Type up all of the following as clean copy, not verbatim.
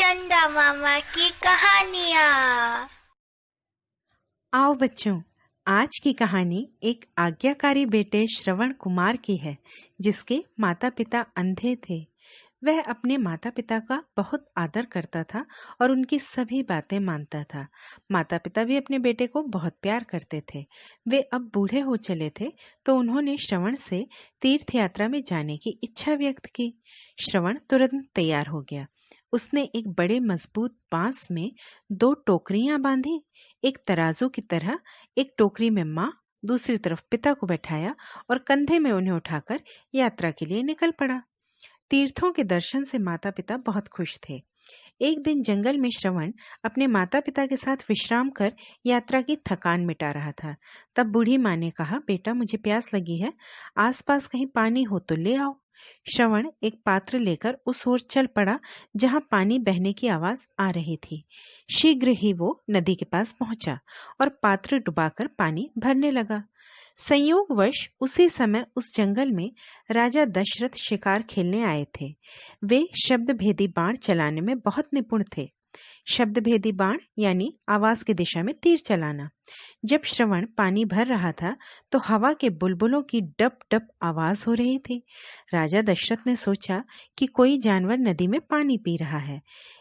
चंदा मामा की कहानियाँ। आओ बच्चों, आज की कहानी एक आज्ञाकारी बेटे श्रवण कुमार की है, जिसके माता पिता अंधे थे। वह अपने माता पिता का बहुत आदर करता था और उनकी सभी बातें मानता था। माता पिता भी अपने बेटे को बहुत प्यार करते थे। वे अब बूढ़े हो चले थे, तो उन्होंने श्रवण से तीर्थ यात्रा में जाने की इच्छा व्यक्त की। श्रवण तुरंत तैयार हो गया। उसने एक बड़े मजबूत बांस में 2 टोकरियां बांधी। एक तराजू की तरह एक टोकरी में माँ, दूसरी तरफ पिता को बैठाया और कंधे में उन्हें उठाकर यात्रा के लिए निकल पड़ा। तीर्थों के दर्शन से माता पिता बहुत खुश थे। एक दिन जंगल में श्रवण अपने माता पिता के साथ विश्राम कर यात्रा की थकान मिटा रहा था। तब बूढ़ी माँ ने कहा, बेटा मुझे प्यास लगी है, आसपास कहीं पानी हो तो ले आओ। श्रवण एक पात्र लेकर उस ओर चल पड़ा जहाँ पानी बहने की आवाज आ रही थी। शीघ्र ही वो नदी के पास पहुंचा और पात्र डुबाकर पानी भरने लगा। संयोगवश उसी समय उस जंगल में राजा दशरथ शिकार खेलने आए थे। वे शब्दभेदी बाण चलाने में बहुत निपुण थे। शब्दभेदी बाण यानी आवाज की दिशा में तीर चलाना। जब श्रवण पानी भर रहा था तो हवा के बुलबुलों की डप डप आवाज हो रही थी। राजा दशरथ ने सोचा कि कोई जानवर नदी में पानी पी रहा है।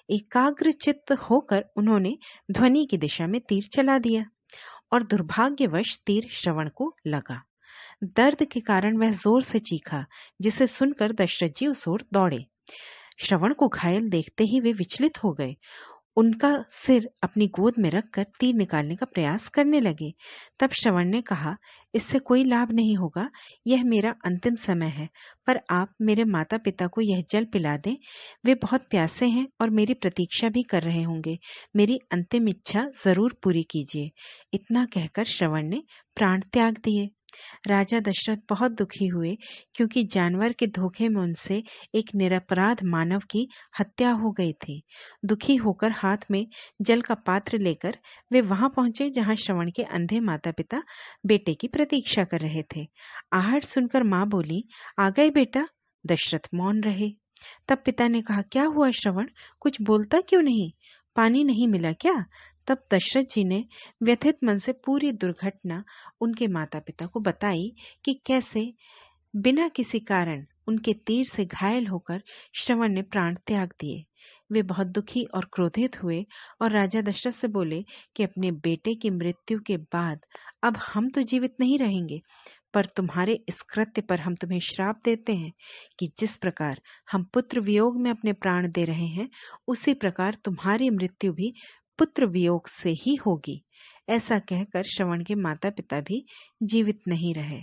एकाग्रचित्त होकर उन्होंने ध्वनि की दिशा में तीर चला दिया और दुर्भाग्यवश तीर श्रवण को लगा। दर्द के कारण वह जोर से चीखा, जिसे सुनकर दशरथ जी उस ओर दौड़े। श्रवण को घायल देखते ही वे विचलित हो गए। उनका सिर अपनी गोद में रखकर तीर निकालने का प्रयास करने लगे। तब श्रवण ने कहा, इससे कोई लाभ नहीं होगा, यह मेरा अंतिम समय है, पर आप मेरे माता पिता को यह जल पिला दें। वे बहुत प्यासे हैं और मेरी प्रतीक्षा भी कर रहे होंगे। मेरी अंतिम इच्छा जरूर पूरी कीजिए। इतना कहकर श्रवण ने प्राण त्याग दिए। राजा दशरथ बहुत दुखी हुए, क्योंकि जानवर के धोखे में उनसे एक निरपराध मानव की हत्या हो गई थी। दुखी होकर हाथ में जल का पात्र लेकर वे वहां पहुंचे जहां श्रवण के अंधे माता पिता बेटे की प्रतीक्षा कर रहे थे। आहट सुनकर मां बोली, आ गए बेटा। दशरथ मौन रहे। तब पिता ने कहा, क्या हुआ श्रवण, कुछ बोलता क्यों नहीं, पानी नहीं मिला क्या? तब दशरथ जी ने व्यथित मन से पूरी दुर्घटना उनके माता पिता को बताई कि कैसे बिना किसी कारण उनके तीर से घायल होकर श्रवण ने प्राण त्याग दिए। वे बहुत दुखी और क्रोधित हुए और राजा दशरथ से बोले कि अपने बेटे की मृत्यु के बाद अब हम तो जीवित नहीं रहेंगे, पर तुम्हारे इस कृत्य पर हम तुम्हें श्राप देते हैं कि जिस प्रकार हम पुत्र वियोग में अपने प्राण दे रहे हैं, उसी प्रकार तुम्हारी मृत्यु भी पुत्र वियोग से ही होगी। ऐसा कहकर श्रवण के माता पिता भी जीवित नहीं रहे।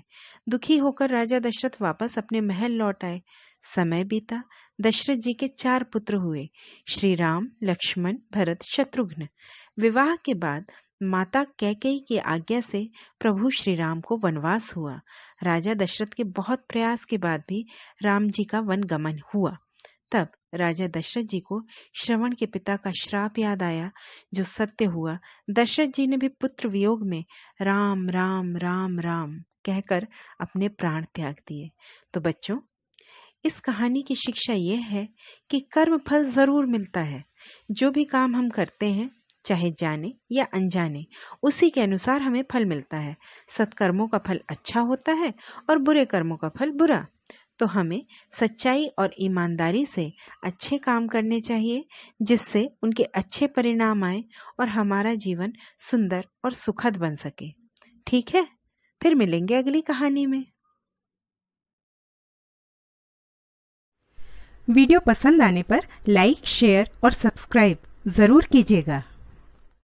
दुखी होकर राजा दशरथ वापस अपने महल लौट आए। समय बीता। दशरथ जी के 4 पुत्र हुए, श्री राम, लक्ष्मण, भरत, शत्रुघ्न। विवाह के बाद माता कैकेयी की आज्ञा से प्रभु श्री राम को वनवास हुआ। राजा दशरथ के बहुत प्रयास के बाद भी राम जी का वनगमन हुआ। तब राजा दशरथ जी को श्रवण के पिता का श्राप याद आया, जो सत्य हुआ। दशरथ जी ने भी पुत्र वियोग में राम राम राम राम कहकर अपने प्राण त्याग दिए। तो बच्चों, इस कहानी की शिक्षा यह है कि कर्म फल जरूर मिलता है। जो भी काम हम करते हैं, चाहे जाने या अनजाने, उसी के अनुसार हमें फल मिलता है। सत्कर्मों का फल अच्छा होता है और बुरे कर्मों का फल बुरा। तो हमें सच्चाई और ईमानदारी से अच्छे काम करने चाहिए, जिससे उनके अच्छे परिणाम आए और हमारा जीवन सुंदर और सुखद बन सके। ठीक है, फिर मिलेंगे अगली कहानी में। वीडियो पसंद आने पर लाइक, शेयर और सब्सक्राइब जरूर कीजिएगा।